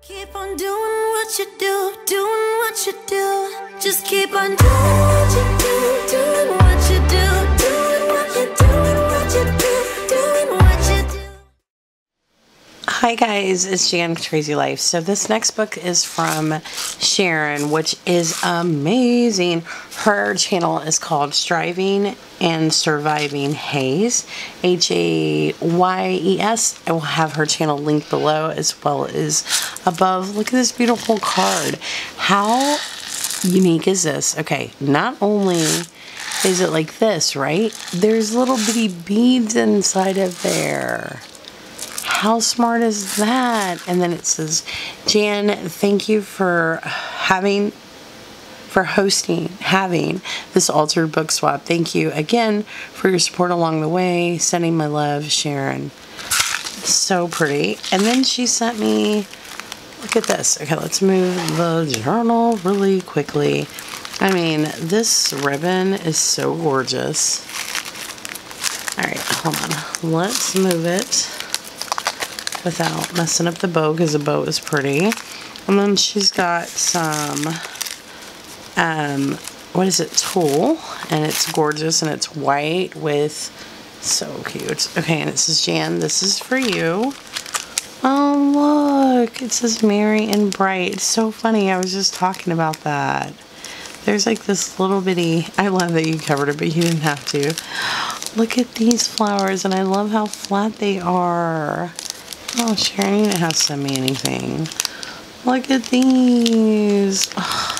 Keep on doing what you do, doing what you do. Just keep on doing what you do, doing what you do, doing what you do, what you do, doing what you do. Hi guys, it's JanscrazyLife. So this next book is from Sharon, which is amazing. Her channel is called Striving and Surviving Haze, Hayes. I will have her channel linked below as well as above. Look at this beautiful card. How unique is this? Okay, not only is it like this, right? There's little bitty beads inside of there. How smart is that? And then it says, Jan, thank you for having this altered book swap. Thank you again for your support along the way. Sending my love, Sharon. So pretty. And then she sent me, look at this. Okay, let's move the journal really quickly. I mean, this ribbon is so gorgeous. All right, hold on. Let's move it without messing up the bow, because the bow is pretty. And then she's got some what is it, tulle, and it's gorgeous, and it's white with, so cute. Okay, and it says, Jan, this is for you. Oh look, it says merry and bright. It's so funny, I was just talking about that. There's like this little bitty, I love that you covered it, but you didn't have to. Look at these flowers, and I love how flat they are. Oh, Sharon, you didn't have to send me anything. Look at these. Oh,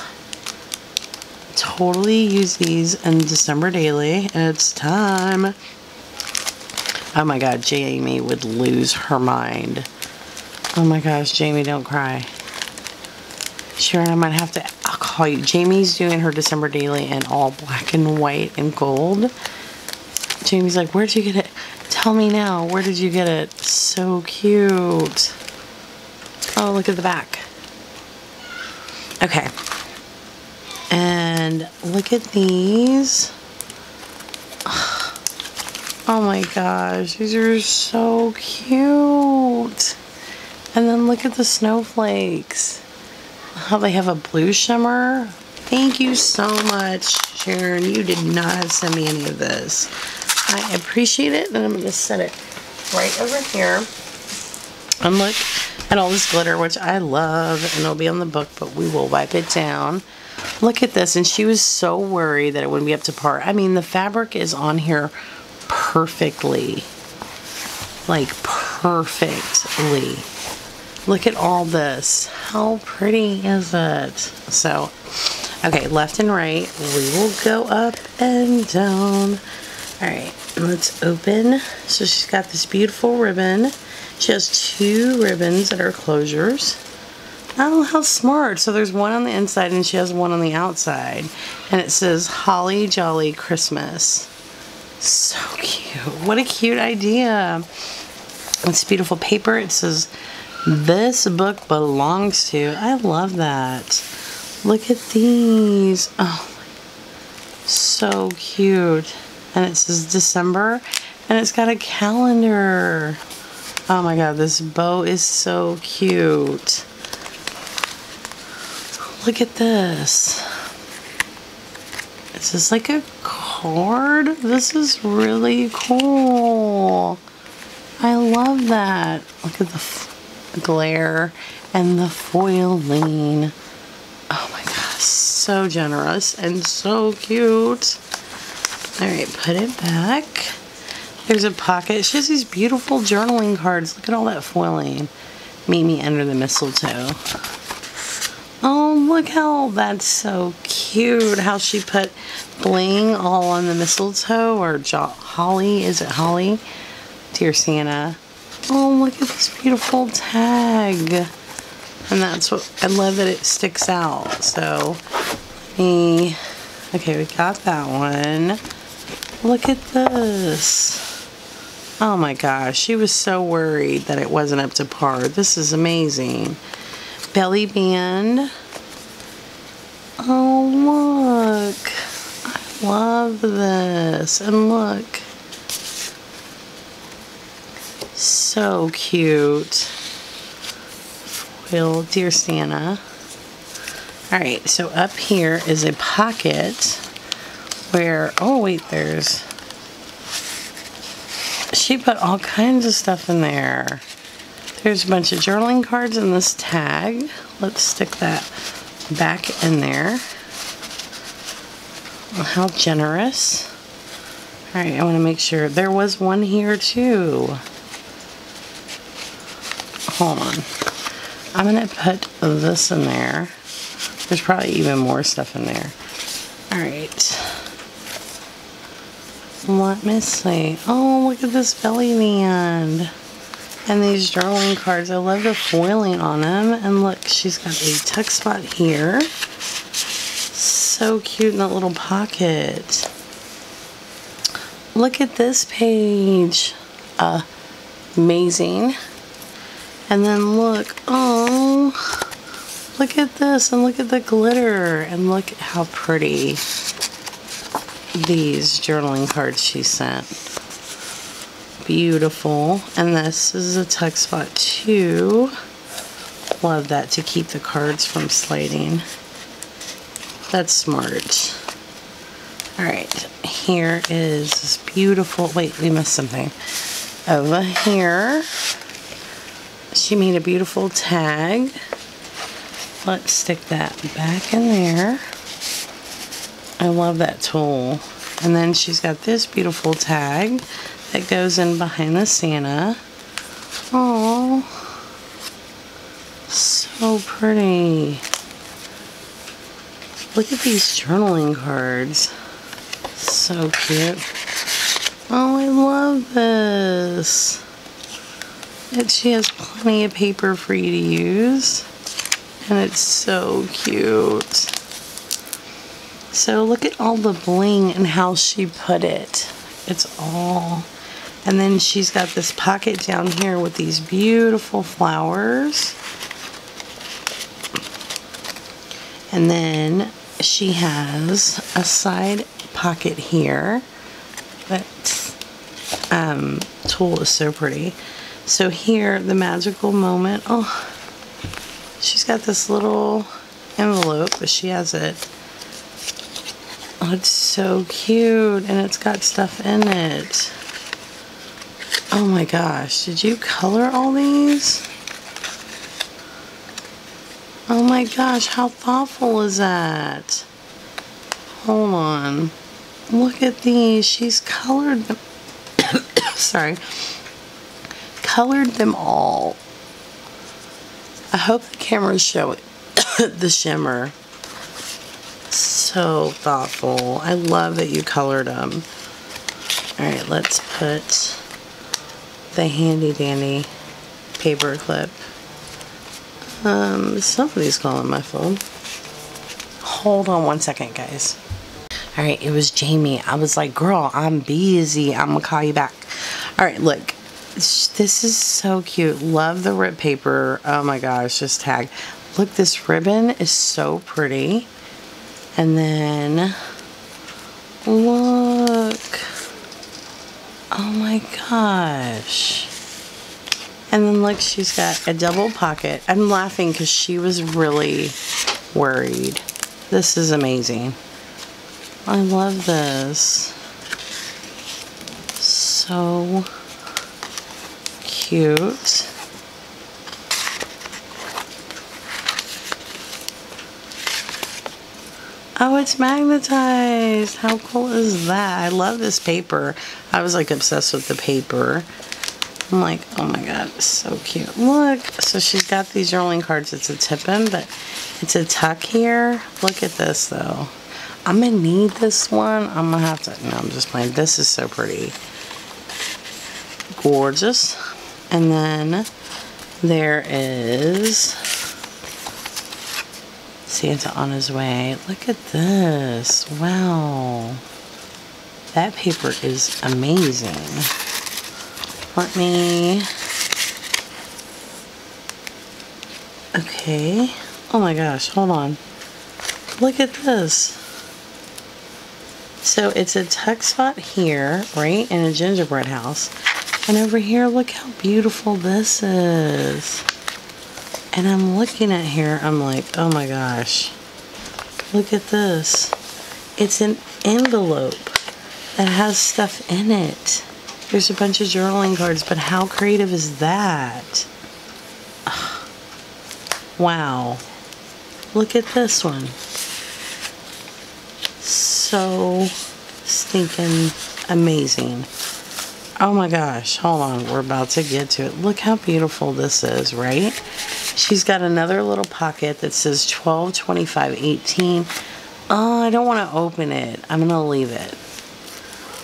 totally use these in December daily. It's time. Oh my God, Jamie would lose her mind. Oh my gosh, Jamie, don't cry. Sharon, I might have to, I'll call you. Jamie's doing her December daily in all black and white and gold. Jamie's like, where'd you get it? Tell me now, where did you get it? So cute. Oh, look at the back. Okay. And look at these. Oh my gosh, these are so cute. And then look at the snowflakes. How they have a blue shimmer. Thank you so much, Sharon. You did not send me any of this. I appreciate it, and I'm going to set it right over here. And look at all this glitter, which I love, and it'll be on the book, but we will wipe it down. Look at this, and she was so worried that it wouldn't be up to par. I mean, the fabric is on here perfectly. Like, perfectly. Look at all this. How pretty is it? So, okay, left and right. We will go up and down. Alright, let's open. So she's got this beautiful ribbon. She has two ribbons that are closures. Oh, how smart. So there's one on the inside and she has one on the outside. And it says, Holly Jolly Christmas. So cute. What a cute idea. It's beautiful paper. It says, this book belongs to. I love that. Look at these. Oh, so cute. And it says December, and it's got a calendar. Oh my God, this bow is so cute. Look at this. Is this like a card? This is really cool. I love that. Look at the glare and the foiling. Oh my gosh, so generous and so cute. Alright, put it back. There's a pocket. She has these beautiful journaling cards. Look at all that foiling. Meet me under the mistletoe. Oh, look how that's so cute. How she put bling all on the mistletoe. Or holly. Is it holly? Dear Santa. Oh, look at this beautiful tag. And that's what, I love that it sticks out. So, okay, we got that one. Look at this. Oh my gosh, she was so worried that it wasn't up to par. This is amazing. Belly band. Oh, look. I love this. And look. So cute. Well, dear Santa. Alright, so up here is a pocket where, oh wait, she put all kinds of stuff in there. There's a bunch of journaling cards in this tag. Let's stick that back in there. Well, how generous. Alright, I want to make sure. There was one here too. Hold on. I'm going to put this in there. There's probably even more stuff in there. Alright. Let me see. Oh, look at this belly band. And these journaling cards. I love the foiling on them. And look, she's got a tuck spot here. So cute in that little pocket. Look at this page. Amazing. And then look, oh, look at this, and look at the glitter, and look at how pretty these journaling cards she sent. Beautiful. And this is a tuck spot too. Love that, to keep the cards from sliding. That's smart. Alright, here is this beautiful, wait, we missed something. Over here, she made a beautiful tag. Let's stick that back in there. I love that tool. And then she's got this beautiful tag that goes in behind the Santa. Oh, so pretty. Look at these journaling cards. So cute. Oh, I love this. She has plenty of paper for you to use. And it's so cute. So look at all the bling and how she put it. It's all... And then she's got this pocket down here with these beautiful flowers. And then she has a side pocket here. That tool is so pretty. So here, the magical moment. Oh, she's got this little envelope, but she has it. Oh, it's so cute, and it's got stuff in it. Oh my gosh, did you color all these? Oh my gosh, how thoughtful is that? Hold on. Look at these. She's colored them. Sorry. Colored them all. I hope the camera's showing the shimmer. So thoughtful. I love that you colored them. Alright, let's put the handy dandy paper clip. Somebody's calling my phone. Hold on one second, guys. Alright, it was Jamie. I was like, girl, I'm busy. I'm gonna call you back. Alright, look. This is so cute. Love the rip paper. Oh my gosh, this tag. Look, this ribbon is so pretty. And then, look. Oh my gosh. And then look, she's got a double pocket. I'm laughing because she was really worried. This is amazing. I love this. So cute. Oh, it's magnetized. How cool is that? I love this paper. I was like obsessed with the paper. I'm like, oh my god, it's so cute. Look, so she's got these journaling cards. It's a tip-in, but it's a tuck here. Look at this though. I'm gonna need this one. I'm gonna have to, no, I'm just playing. This is so pretty. Gorgeous. And then there is Santa on his way. Look at this. Wow. That paper is amazing. Let me... Okay. Oh my gosh, hold on. Look at this. So it's a tuck spot here, right, in a gingerbread house. And over here, look how beautiful this is. And I'm looking at here, I'm like, oh my gosh, look at this. It's an envelope that has stuff in it. There's a bunch of journaling cards, but how creative is that? Ugh. Wow. Look at this one. So stinking amazing. Oh my gosh, hold on, we're about to get to it. Look how beautiful this is, right? She's got another little pocket that says 12, 25, 18. Oh, I don't want to open it. I'm going to leave it.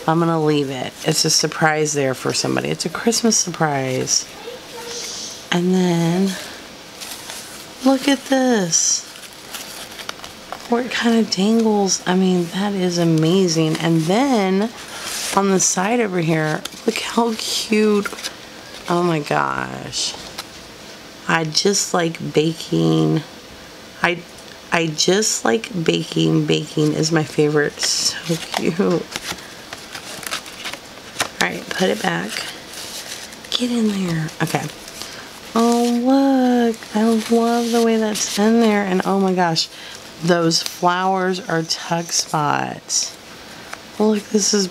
I'm going to leave it. It's a surprise there for somebody. It's a Christmas surprise. And then, look at this. Where it kind of dangles. I mean, that is amazing. And then, on the side over here, look how cute. Oh my gosh. I just like baking. I just like baking. Baking is my favorite. So cute. Alright, put it back. Get in there. Okay. Oh, look. I love the way that's in there. And oh my gosh, those flowers are tuck spots. Look, this is...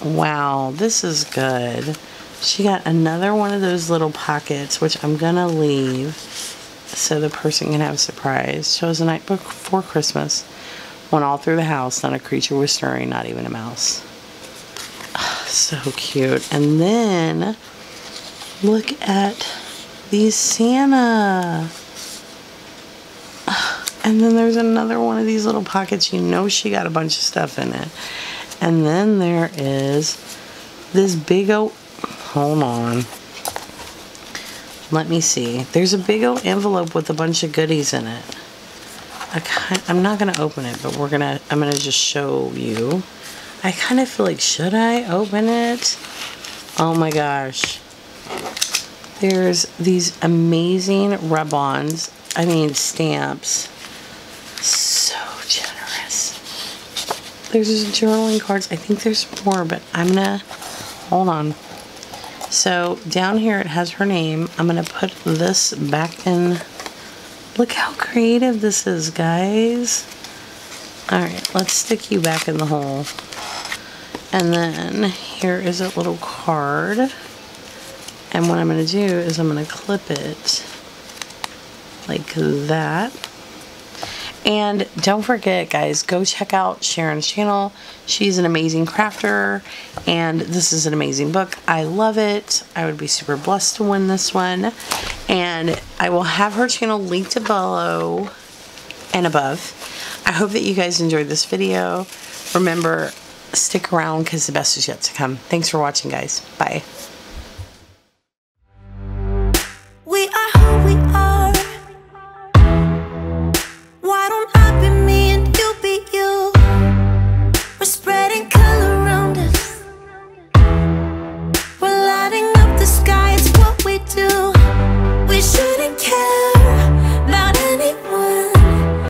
Wow, this is good. She got another one of those little pockets, which I'm gonna leave so the person can have a surprise. Shows the night before Christmas. Went all through the house, not a creature was stirring, not even a mouse. Oh, so cute. And then, look at these Santa. And then there's another one of these little pockets. You know she got a bunch of stuff in it. And then there is this big old... Hold on. Let me see. There's a big old envelope with a bunch of goodies in it. I'm not going to open it, but I'm going to just show you. I kind of feel like, should I open it? Oh my gosh. There's these amazing rub-ons. I mean, stamps. So generous. There's journaling cards. I think there's more, but I'm going to... Hold on. So down here it has her name. I'm going to put this back in. Look how creative this is, guys. Alright, let's stick you back in the hole. And then here is a little card. And what I'm going to do is I'm going to clip it like that. And don't forget, guys, go check out Sharon's channel. She's an amazing crafter, and this is an amazing book. I love it. I would be super blessed to win this one. And I will have her channel linked below and above. I hope that you guys enjoyed this video. Remember, stick around because the best is yet to come. Thanks for watching, guys. Bye.